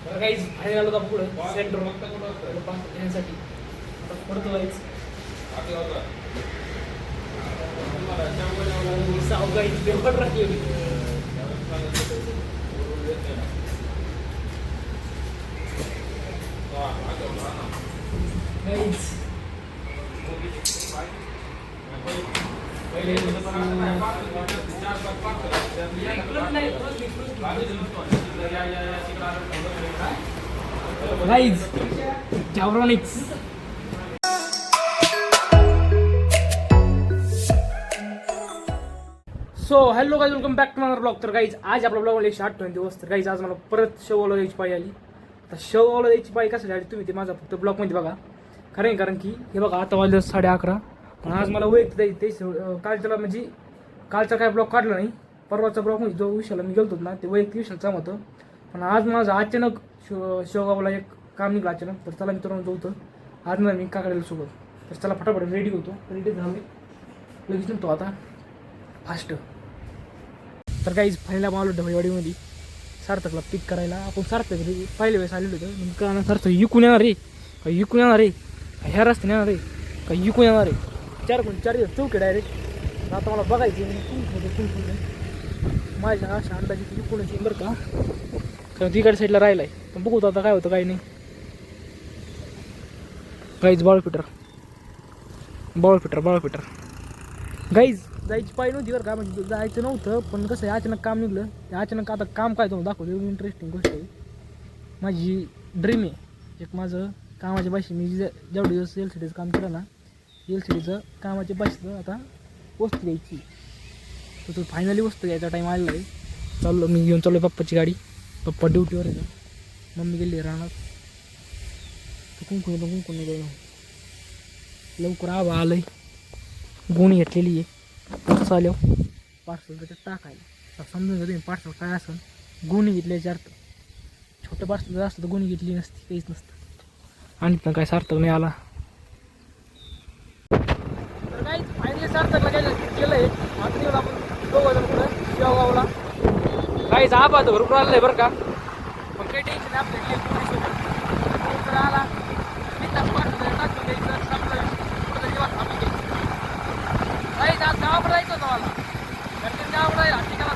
तर काहीच बाहेर आलो का पुढं सेंटर येण्यासाठी पडतो काहीच सावकाळी पेपर राहिली काहीच guys Zebronics so hello guys welcome back to my blog. तर गाइस आज आपला ब्लॉग 128 दिवस. तर गाइस आज मला परत शेवगावला जायची पाळी आली. आता शेवगावला जायची पाळी कशासाठी आली तुम्ही ते माझा फक्त ब्लॉगमध्ये बघा. कारण की हे बघा आता वाजले 11:30 पण आज मला वैयक्तिक जायचं ते कालच्याला म्हणजे कालचा काय ब्लॉग काढला नाही. परवाचा ब्लॉग म्हणजे जो विषयाला मी गेलो ना ते वैयक्तिक विषयाचं होतं. पण आज माझं अचानक शेवगावला एक काम निघलं अचानक. तर चला मित्रांनो जाऊ तर आज ना मी काकड्याला सोबत. तर चला फटाफट रेडी होतो. रेडी झालो लगेच निघतो आता फास्ट. तर काहीच पहिला मावलं ढवळीवाडीमध्ये सार्थकला पिक करायला. आपण सार्थक पहिले वेळेस आलेलो होतो. मग कळणार सार्थक इकून येणार रे का इकून येणार रे ह्या रस्त्याने येणार रे का इकून येणार रे. चार दिवस चौके डायरेक्ट. आता मला बघायचे माझ्या अशा अंदाजे ती इकूनच येईल बरं का. कारण तिकडच्या साईडला राहिला आहे. पण बघू आता काय होतं काही नाही. गाईज बाळफिटर गाईज जायची पाहिजे नव्हती बरं का. म्हणजे जायचं नव्हतं पण कसं आहे अचानक काम निघलं. अचानक आता काम काय तुम्हाला दाखवतो. इंटरेस्टिंग गोष्ट आहे. माझी ड्रीम आहे एक माझं कामाच्या भाषे. मी जेवढे दिवस LCDचं काम केलं ना LCDचं कामाच्या भाषेचं आता वस्तू घ्यायची. तर तो फायनली वस्तू घ्यायचा टाईम आलेला आहे. चाललो मी घेऊन चाललो पप्पाची गाडी. पप्पा ड्युटीवर आहे. मम्मी गेली राहणार. तर कुंकून लवकर आबा आलं आहे. गोणी घेतलेली आहे. कसं आल्यावर पार्सल त्याच्यात टाकायला समजून घ्या तुम्ही. पार्सल काय असेल गोणी घेतल्याचे अर्थ. छोटं पार्सल जर असतं तर गोणी घेतली नसती काहीच नसतं. आणि पण काय सार्थक नाही आला. तर काहीच फायनली सार्थकला गेलं आहे. आता निघून आपण दोघं पुढं शेवगावला. काहीच आबा तर भरपूर आलं आहे बरं का. पण काही टेन्शन नाही आपल्याला. आला पार्सल टाकून द्यायचं संपलं. कुठं तरी वाट थांबून घ्यायचं. काहीच आज गावाकडे जायचं होतं मला. घरच्या गावाकडे ठिकाणा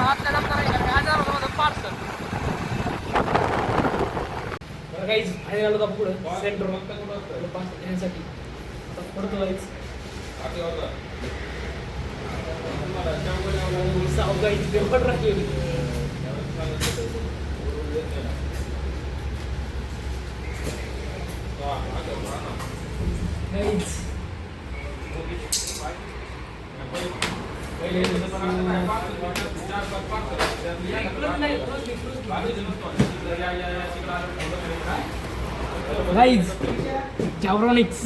हातच्या दप्तर आहे पार्सल. बरं काहीच बाहेर आलो का पुढं सेंटर येण्यासाठी पडतो काहीच सावकाळी पेपर राहिली काहीच गाइस जॅब्रॉनिक्स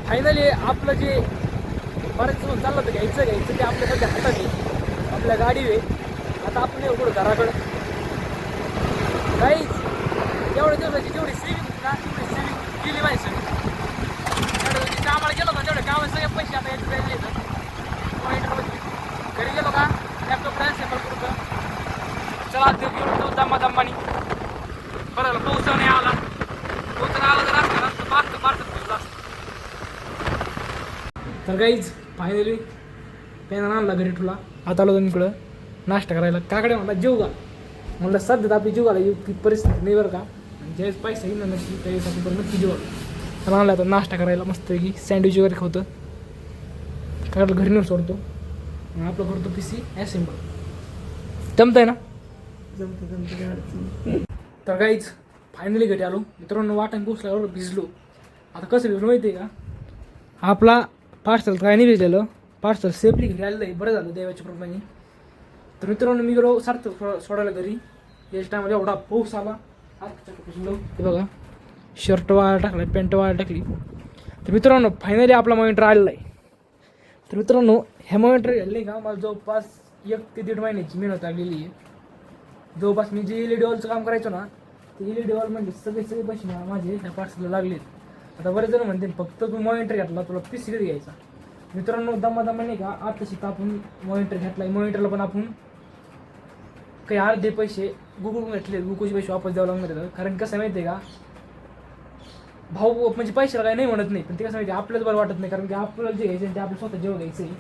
फायनली आपलं जे बरेच दिवस चाललं होतं घ्यायचं ते आपल्या सध्या हातात आहे. आपल्या गाडीवर आहे. आता आपण येऊ पुढं घराकडं. काहीच एवढ्या दिवसाची जेवढी सेविंग ना तेवढी सेविंग केली पाहिजे. कामाला गेलो का तेवढ्या कामाचे सगळे पैसे आता याचे जायला येतात. घरी गेलो का लॅपटॉप ट्रान्सफर करतो. चला ते घेऊन जाऊ दम्मानी. बरं पाऊस नाही आला. पाऊस आला तर असतं मारत असतं. तर काहीच फायनली पॅन आणला घरी ठेवला. आता आलो इकडं नाश्ता करायला. काकडे म्हणला जेव का. म्हणलं सध्या आपली जीवाला इतकी परिस्थिती नाही बरं का. आणि ज्यावेळेस पैसा येईल ना नक्की त्यावेळेस आपण बरं नक्की जेवण. मला आणला आता नाश्ता करायला मस्तपैकी सँडविच वगैरे खावतं. काकडं घरी नेऊन सोडतो. आपलं करतो PC ॲसेंबल. जमतं आहे ना. जमतं. तर काहीच फायनली घरी आलो. मित्रांनो वाटण पोचल्यावर भिजलो. आता कसं भेटलं माहिती आहे का, आपला पार्सल काय नाही भेटलेलं, पार्सल सेफली घरी आलेलं आहे, बरं झालं देवाच्या कृपेने. तर मित्रांनो मी गेलो सार्थक सोडायला घरी, याच्या टायमाला एवढा पाऊस आला, हे बघा शर्ट वाळा टाकला, पॅन्ट वाळा टाकली. तर मित्रांनो फायनली आपला मॉनिटर आलेला आहे. तर मित्रांनो ह्या मॉनिटर घ्यायला का मला जवळपास 1 ते 1.5 महिन्याची मेहनत लागलेली आहे. जवळपास मी जे LED वॉलचं काम करायचो ना, ते LED वॉल म्हणजे सगळे पैसे माझे ह्या पार्सलला लागलेत. आता बरेच जण म्हणते फक्त तू मॉनिटर घेतला तुला PC कधी घ्यायचा. मित्रांनो दमा नाही का, आता शिकता आपण मॉनिटर घेतला, मॉनिटरला पण आपण काही अर्धे पैसे गुगलून घेतले, गुगलचे पैसे वापस द्यावं लागणार आहेत. कारण कसं माहिती आहे का, भाऊ म्हणजे पैशाला काही नाही म्हणत नाही, पण ते कसं माहिती आपल्याच बरं वाटत नाही. कारण की आपल्याला जे घ्यायचं ते आपलं स्वतः जेव्हा घ्यायचं आहे,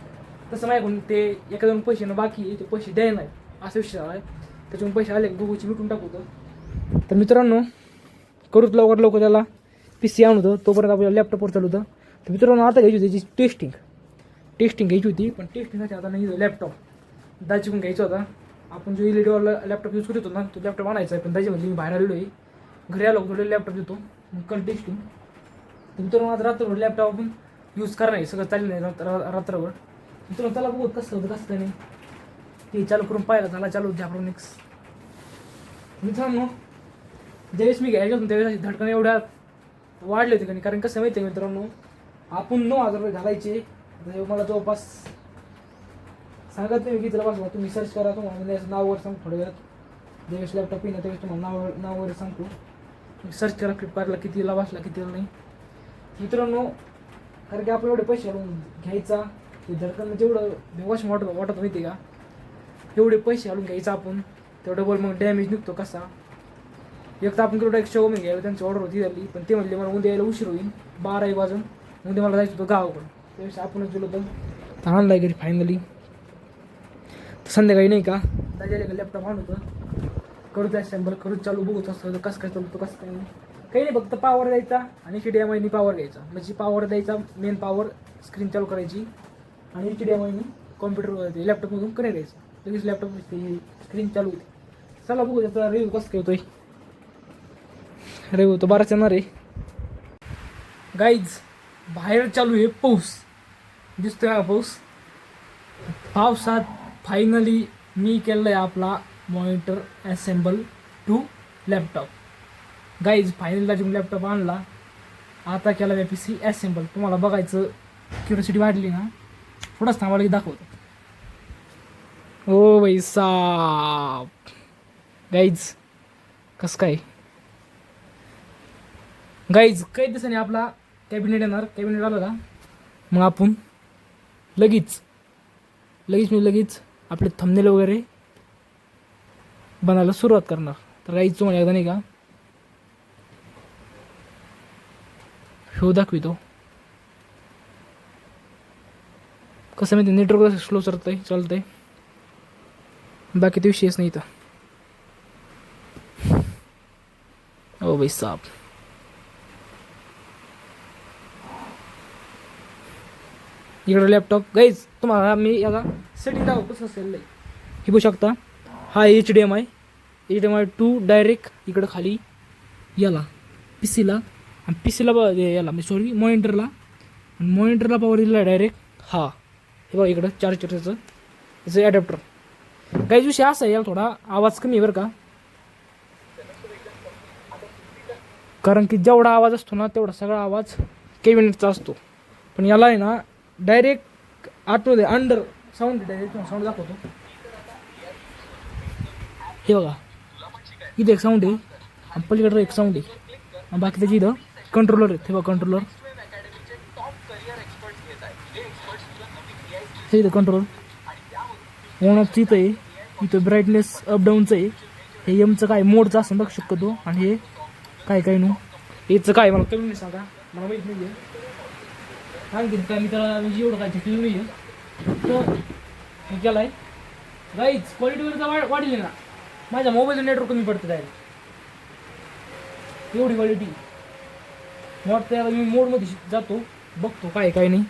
तसं माहिती ते एका दोन पैसे बाकी ते पैसे द्याय नाही असा विषय आहे. त्याच्यामुळे पैसे आले गुगलची मिटून टाकू. तर मित्रांनो करूच लवकर त्याला PC आणून होतं, तोपर्यंत आपल्याला लॅपटॉपवर चालू होतं. तर मित्रांनो आता घ्यायची होती त्याची टेस्टिंग घ्यायची होती, पण टेस्टिंगसाठी आता नाही लॅपटॉप दाजी पण घ्यायचा होता. आपण जो LED वाला लॅपटॉप यूज करत होतो ना, तो लॅपटॉप आणायचा आहे, पण दाजी म्हणजे मी बाहेर आलेलो आहे, घरी आलो थोडे लॅपटॉप देतो कल टेस्टिंग. मित्रांनो आज रात्रभर लॅपटॉप आपण यूज करणार आहे, सगळं चाललं नाही रात्रभर. मित्रांनो त्याला बघू कसं होतं कसं नाही, ते चालू करून पाहिलं झाला चालू जॅब्रोनिक्स. मित्रांनो ज्यावेळेस मी घ्यायला होतो त्यावेळेस धडकन एवढ्या वाढले होते का, कारण कसं माहिती आहे मित्रांनो, आपण 9,000 रुपये घालायचे. मला जवळपास सांगत नाही की तुला बसवा, तुम्ही सर्च करा, तुम्हाला नावावर सांगतो थोड्या वेळात. ज्यावेळेस लॅपटॉप येईल ना त्यावेळेस तुम्हाला नाव वगैरे सांगतो, सर्च करा फ्लिपकार्टला कितीला बसला कितीला नाही. मित्रांनो कारण की आपण एवढे पैसे घालून घ्यायचा, ते धडकन जेवढं बेवाश वाटत माहिती का, एवढे पैसे घालून घ्यायचा आपण, तेवढं डबल मग डॅमेज निघतो कसा. एक तर आपण केवढा एक शो घ्यायला त्यांची ऑर्डर होती झाली, पण ते म्हणले मला उद्या यायला उशीर होईल 12 वाजून, उद्या मला जायचं होतं गावाकडं. त्यावेळेस आपणच गेलो तर आणला आहे घरी फायनली. संध्याकाळी नाही का दादाला लॅपटॉप आणून होतं, करू त्या असेंबल करू चालू बघूच असतं कसं काय चालू कसं काय नाही, काही नाही फक्त पॉवर द्यायचा आणि HDMI पॉवर घ्यायचा. म्हणजे पॉवर द्यायचा मेन पॉवर, स्क्रीन चालू करायची आणि HDMI कॉम्प्युटर लॅपटॉपमधून कनेक्ट द्यायचं, लगेच लॅपटॉप स्क्रीन चालू होते. चला बघू त्याचा रिव्ह्यू कसं काय होतोय. रिव्ह्यू तो बराच येणार आहे गाईज. बाहेर चालू आहे पाऊस, दिसतोय हा पावसात फायनली मी केलं आहे आपला monitor assemble to laptop. Guys finally अजून लॅपटॉप आणला, आता केला मी PC असेंबल. तुम्हाला बघायचं क्युरियोसिटी वाढली ना, थोडाच थांबायला की दाखवतो. ओ भाई साब गाईज कसं काय गाईज, काही दिवसांनी आपला कॅबिनेट येणार. कॅबिनेट आलं का मग आपण लगेच आपले थंबनेल वगैरे बनायला सुरुवात करणार. तर गाईज तुम्हाला एकदा नाही का शो दाखवितो. कसं माहिती नेटवर्क स्लो चालतंय, बाकी ते विषयच नाही. तर ओ भाई साहब इकडं लॅपटॉप गाईज तुम्हाला मी याला सेटिंग दाखव कसं असेल हे बघू शकता. हा HDMI टू डायरेक्ट इकडं खाली याला PCला, आणि PCला याला सॉरी मॉनिटरला पॉवर दिला डायरेक्ट. हा हे बघा इकडं चार्जरचं याचं ॲडॅप्टर. गाईज विषय असा आहे, याला थोडा आवाज कमी आहे बरं का, कारण की जेवढा आवाज असतो ना तेवढा सगळा आवाज कॅबिनेटचा असतो. पण याला आहे ना डायरेक्ट आतमध्ये अंडर साऊंड डायरेक्ट साऊंड दाखवतो. हे बघा इथं एक साऊंड आहे आणि पलीकडं एक साऊंड आहे, आणि बाकी त्याची इथं कंट्रोलर आहे. हे बघा कंट्रोलर, हे इथं कंट्रोल ऑन ऑफचं इथं आहे, इथं ब्राईटनेस अपडाऊनचं आहे. हे एमचं काय मोडचं असं बघू शकतो. आणि हे काय नो याचं काय मला कमी नाही सांगा, मला माहीत नाही आहे आणखी काय, मी त्याला म्हणजे एवढं काय शिकलेलं नाही आहे. तो हे केला आहे गाईज, क्वालिटी वगैरे वाढली ना, माझ्या मोबाईलचं नेटवर्क कमी पडतं डायरेक्ट, एवढी क्वालिटी वाटतं. मी मोडमध्ये जातो बघतो काय नाही,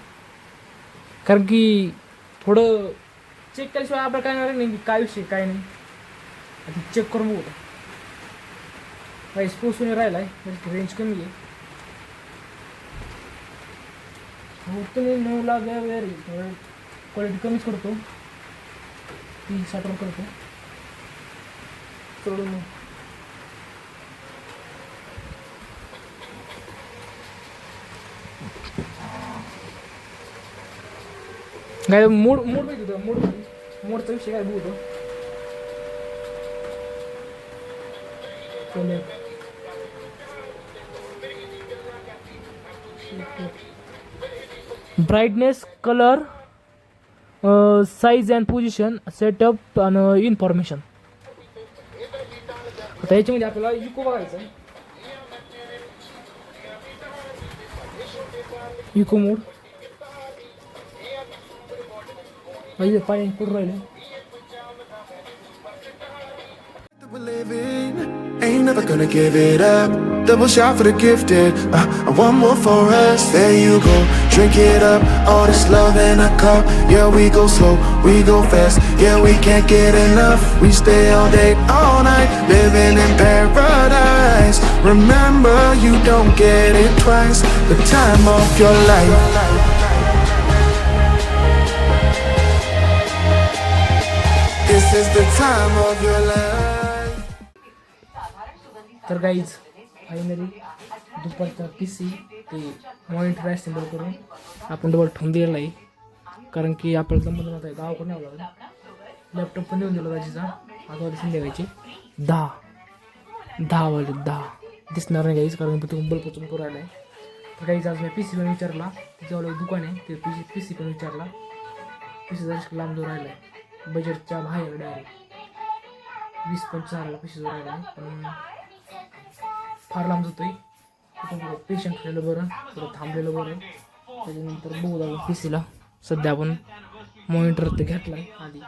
कारण की थोडं चेक केल्याशिवाय आपल्याला काय नाही काय विषय काय नाही. आता चेक करून बघू काही स्पोर्ट्स राहिला आहे, रेंज कमी आहे. तुम्ही 9ला घ्या वेळ थोडं क्वालिटी कमीच करतो 30-60 करतो सोडून काय मूड पाहिजे होतं मूडचा विषय काय बघतो brightness colour size and position setup आणि इन्फॉर्मेशन आता याच्यामध्ये आपल्याला इको बघायचं आहे इको मोड पाणी करून राहिले We're living, ain't never gonna give it up. Double shot for the gifted, one more for us. There you go, drink it up. All this love in a cup. Yeah, we go slow, we go fast. Yeah, we can't get enough. We stay all day, all night, living in paradise. Remember, you don't get it twice. The time of your life. This is the time of your life. तर guys finally दुपारचा PC ते monitor assemble करून आपण double ठेवून दिलेला आहे कारण की आपल्याला जमत नव्हतं गावाकडून यावं लागलं लॅपटॉप पण देऊन दिला दाजीचा आता वाजले संध्याकाळचे 10 वाजले 10 दिसणार नाही गाईज कारण की तुम्ही बल्ब करून राहिला आहे तर गाईज आज मी PC पण विचारला त्याच्यावर दुकान आहे ते PC पण विचारला PC जरा लांब जो राहिला आहे बजेटच्या बाहेर डायरेक्ट 20-25 पैसे जो राहिला आहे पण फार लांब जातोय पेशंट ठेवलेलं बरं थोडं थांबलेलं बरं त्याच्यानंतर बघू लागलं PCला सध्या आपण मॉनिटर ते घेतला आधी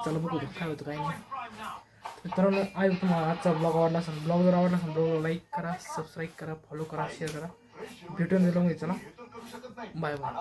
चला बघू काय होतं काय नाही तर आहे तुम्हाला आजचा ब्लॉग आवडला असेल ब्लॉग जर आवडला असेल ब्लॉगला लाईक करा सबस्क्राईब करा फॉलो करा शेअर करा भेटून दिलं चला बाय बाय